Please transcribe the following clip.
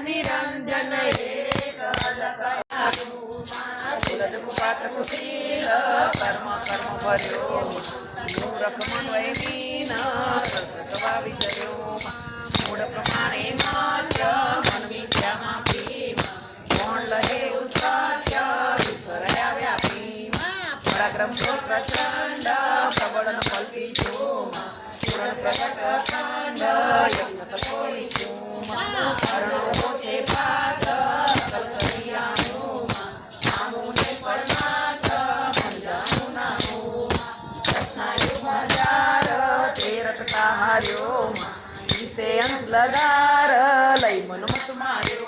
નિરંજન પાત્ર કુશીલ કર્મ કર્મ ભર્યો મૂરખ મનવય મીન રસવા વિચર્યો મૂળ પ્રમાણે માત્ર મન વિદ્યામાં પ્રેમ કોણ લહે ઉત્સાહ્ય વિસર્યા વ્યાપી પરાક્રમ તો પ્રચંડ પ્રબળ કલ્પી પૂર્ણ પ્રગટ અખંડ યજ્ઞ તપોઈ કર્ણો છે પાત કલ્કરિયાનું નામુને પરમાત મંજાનું નામું કૃષ્ણાયુ હજાર તે રટતા હાર્યો વિશે અંત લગાર લઈ મન મત માર્યો